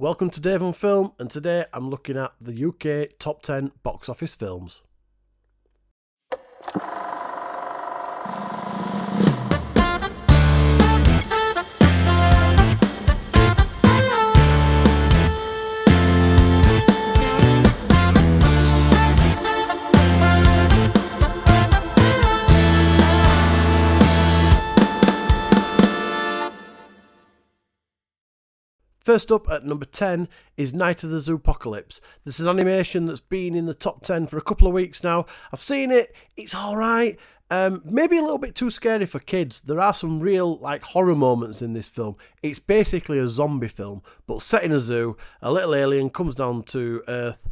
Welcome to Dave on Film, and today I'm looking at the UK top 10 box office films. First up at number 10 is Night of the Zoopocalypse. This is an animation that's been in the top 10 for a couple of weeks now. I've seen it, it's alright. Maybe a little bit too scary for kids. There are some real horror moments in this film. It's basically a zombie film, but set in a zoo. A little alien comes down to Earth,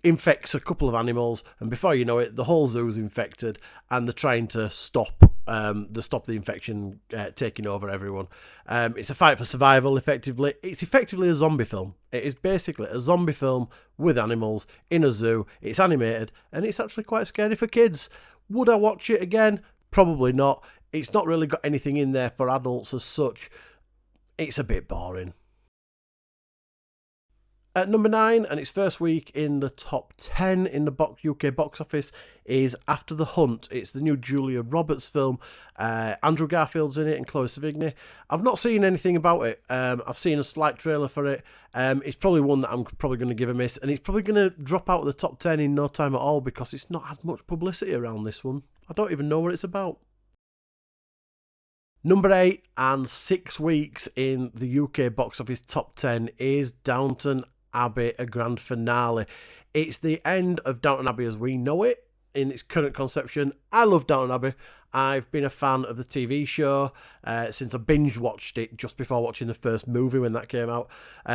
infects a couple of animals, and before you know it, the whole zoo's infected, and they're trying to stop the infection taking over everyone. It's a fight for survival, effectively. It's effectively a zombie film. It is basically a zombie film with animals in a zoo. It's animated, and it's actually quite scary for kids. Would I watch it again? Probably not. It's not really got anything in there for adults as such. It's a bit boring. At number 9, and its first week in the top 10 in the UK box office, is After the Hunt. It's the new Julia Roberts film. Andrew Garfield's in it and Chloe Sevigny. I've not seen anything about it. I've seen a slight trailer for it. It's probably one that I'm probably going to give a miss, and it's probably going to drop out of the top 10 in no time at all because it's not had much publicity around this one. I don't even know what it's about. Number 8, and 6 weeks in the UK box office top 10, is Downton Abbey, a grand finale. It's the end of Downton Abbey as we know it in its current conception. I love Downton Abbey. I've been a fan of the TV show since I binge watched it just before watching the first movie when that came out.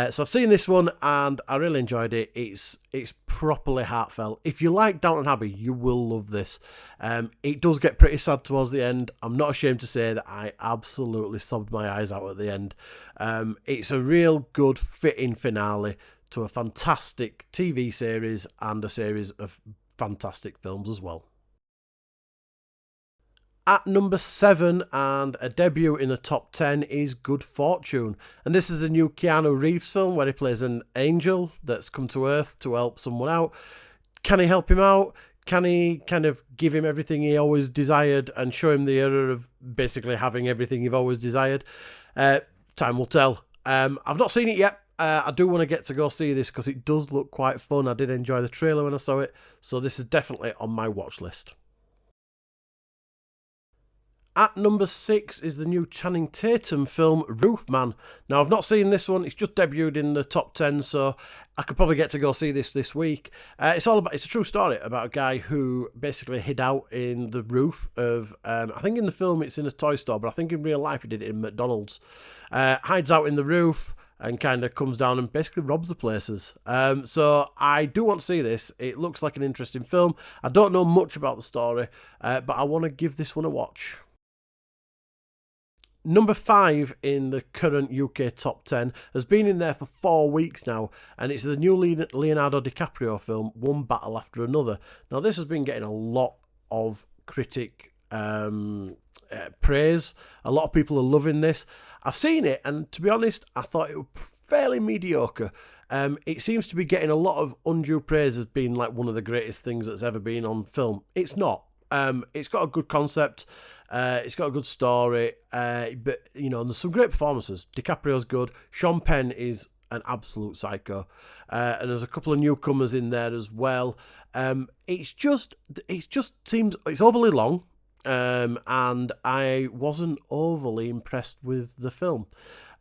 So I've seen this one and I really enjoyed it. It's properly heartfelt. If you like Downton Abbey, you will love this. It does get pretty sad towards the end. I'm not ashamed to say that I absolutely sobbed my eyes out at the end. It's a real good fitting finale to a fantastic TV series and a series of fantastic films as well. At number 7, and a debut in the top 10, is Good Fortune. And this is a new Keanu Reeves film where he plays an angel that's come to Earth to help someone out. Can he help him out? Can he kind of give him everything he always desired and show him the error of basically having everything you've always desired? Time will tell. I've not seen it yet. I do want to get to go see this because it does look quite fun. I did enjoy the trailer when I saw it, so this is definitely on my watch list. At number 6 is the new Channing Tatum film Roofman. Now, I've not seen this one. It's just debuted in the top 10, so I could probably get to go see this week. It's a true story about a guy who basically hid out in the roof of, I think in the film it's in a toy store, but I think in real life he did it in McDonald's. Hides out in the roof and kind of comes down and basically robs the places. So I do want to see this. It looks like an interesting film. I don't know much about the story, but I want to give this one a watch. Number 5 in the current UK top 10 has been in there for 4 weeks now, and it's the new Leonardo DiCaprio film, One Battle After Another. Now, this has been getting a lot of critic praise. A lot of people are loving this. I've seen it, and to be honest, I thought it was fairly mediocre. It seems to be getting a lot of undue praise as being like one of the greatest things that's ever been on film. It's not. It's got a good concept. It's got a good story, but there's some great performances. DiCaprio's good. Sean Penn is an absolute psycho, and there's a couple of newcomers in there as well. It just seems it's overly long, and I wasn't overly impressed with the film.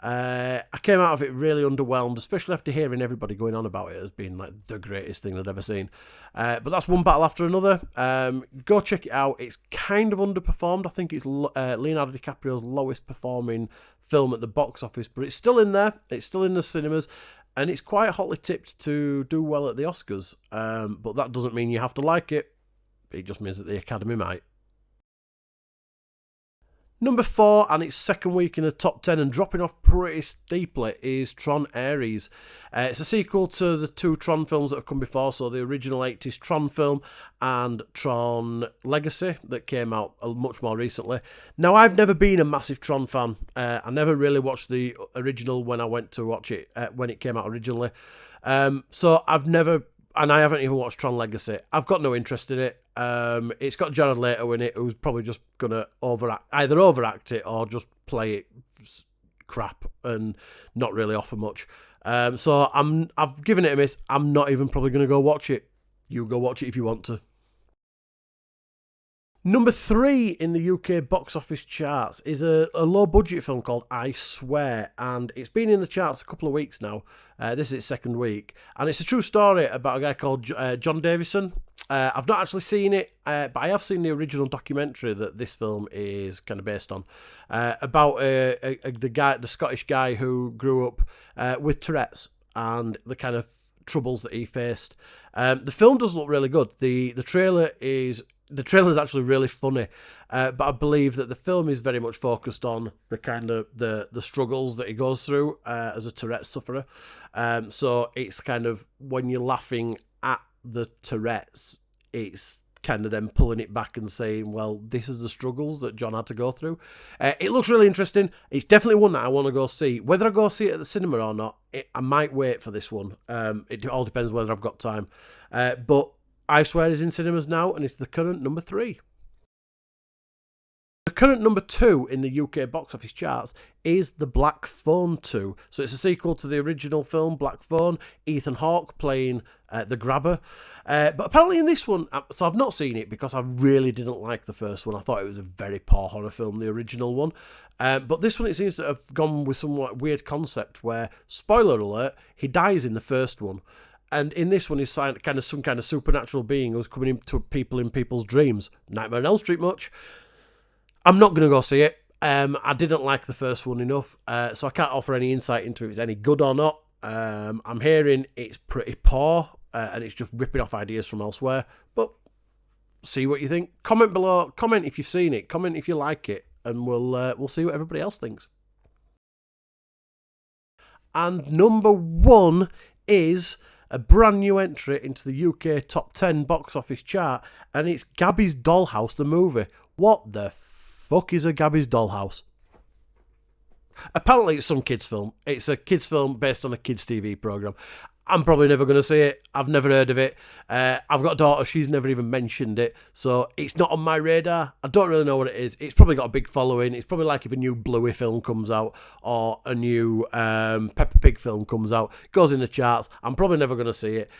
I came out of it really underwhelmed, especially after hearing everybody going on about it as being like the greatest thing they'd ever seen. But that's One Battle After Another. Go check it out. It's kind of underperformed. I think it's Leonardo DiCaprio's lowest performing film at the box office, but it's still in there. It's still in the cinemas, and it's quite hotly tipped to do well at the Oscars. But that doesn't mean you have to like it. It just means that the Academy might. Number 4, and its second week in the top 10 and dropping off pretty steeply, is Tron Ares. It's a sequel to the 2 Tron films that have come before, so the original 80s Tron film and Tron Legacy that came out much more recently. Now, I've never been a massive Tron fan. I never really watched the original when I went to watch it when it came out originally. So I've never... And I haven't even watched Tron Legacy. I've got no interest in it. It's got Jared Leto in it, who's probably just going to either overact it or just play it crap and not really offer much. So I've given it a miss. I'm not even probably going to go watch it. You go watch it if you want to. Number 3 in the UK box office charts is a low-budget film called I Swear, and it's been in the charts a couple of weeks now. This is its second week, and it's a true story about a guy called John Davison. I've not actually seen it, but I have seen the original documentary that this film is kind of based on, about the Scottish guy who grew up with Tourette's and the kind of troubles that he faced. The film does look really good. The trailer is actually really funny, but I believe that the film is very much focused on the kind of the struggles that he goes through as a Tourette's sufferer. So it's kind of, when you're laughing at the Tourette's, it's kind of them pulling it back and saying, well, this is the struggles that John had to go through. It looks really interesting. It's definitely one that I want to go see. Whether I go see it at the cinema or not, I might wait for this one. It all depends whether I've got time. But I Swear is in cinemas now, and it's the current number 3. The current number 2 in the UK box office charts is The Black Phone 2. So it's a sequel to the original film, Black Phone, Ethan Hawke playing the grabber. But apparently in this one, so I've not seen it because I really didn't like the first one. I thought it was a very poor horror film, the original one. But this one, it seems to have gone with some weird concept where, spoiler alert, he dies in the first one. And in this one, he's some kind of supernatural being who's coming into people in people's dreams. Nightmare on Elm Street much. I'm not going to go see it. I didn't like the first one enough, so I can't offer any insight into if it's any good or not. I'm hearing it's pretty poor, and it's just ripping off ideas from elsewhere. But see what you think. Comment below. Comment if you've seen it. Comment if you like it, and we'll see what everybody else thinks. And number 1 is a brand new entry into the UK top 10 box office chart, and it's Gabby's Dollhouse, the movie. What the fuck is a Gabby's Dollhouse? Apparently it's some kids film. It's a kids film based on a kids TV programme. I'm probably never going to see it. I've never heard of it. I've got a daughter. She's never even mentioned it. So it's not on my radar. I don't really know what it is. It's probably got a big following. It's probably like if a new Bluey film comes out or a new Peppa Pig film comes out. It goes in the charts. I'm probably never going to see it.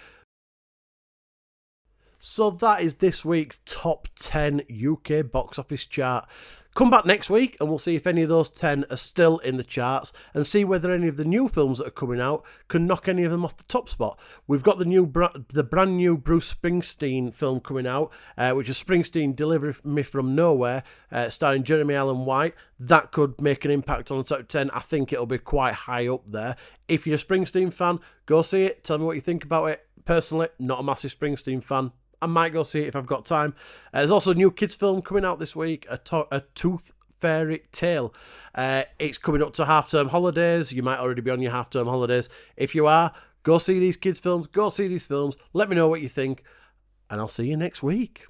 So that is this week's top 10 UK box office chart. Come back next week and we'll see if any of those 10 are still in the charts and see whether any of the new films that are coming out can knock any of them off the top spot. We've got the brand new Bruce Springsteen film coming out, which is Springsteen Deliver Me From Nowhere, starring Jeremy Allen White. That could make an impact on the top 10. I think it'll be quite high up there. If you're a Springsteen fan, go see it. Tell me what you think about it. Personally, not a massive Springsteen fan. I might go see it if I've got time. There's also a new kids film coming out this week, a Tooth Fairy Tale. It's coming up to half-term holidays. You might already be on your half-term holidays. If you are, go see these kids films. Go see these films. Let me know what you think, and I'll see you next week.